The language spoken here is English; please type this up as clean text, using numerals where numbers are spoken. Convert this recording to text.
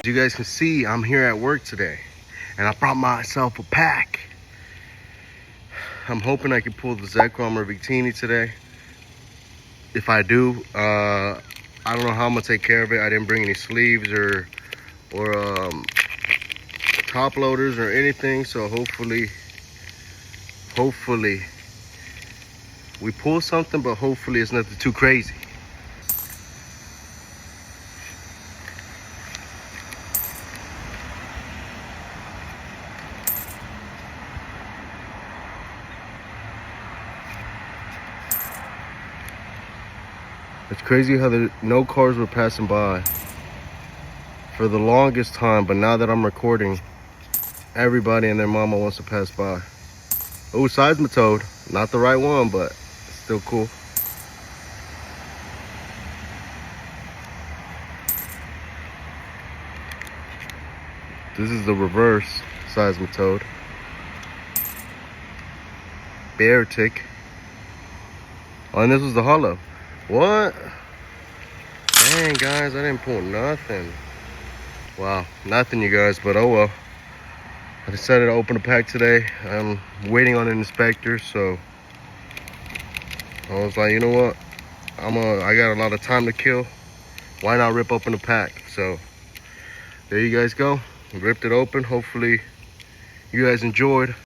As you guys can see, I'm here at work today, and I brought myself a pack. I'm hoping I can pull the Zekrom or Victini today. If I do, I don't know how I'm gonna take care of it. I didn't bring any sleeves or top loaders or anything, so hopefully we pull something, but hopefully it's nothing too crazy. It's crazy how no cars were passing by for the longest time, but now that I'm recording, everybody and their mama wants to pass by. Oh, Seismitoad. Not the right one, but still cool. This is the reverse Seismitoad. Beartic. Oh, and this was the hollow. What? Dang, guys, I didn't pull nothing. Wow, nothing, you guys, but oh well. I decided to open a pack today. I'm waiting on an inspector, so I was like, you know what? I got a lot of time to kill. Why not rip open a pack? So there you guys go. Ripped it open. Hopefully you guys enjoyed.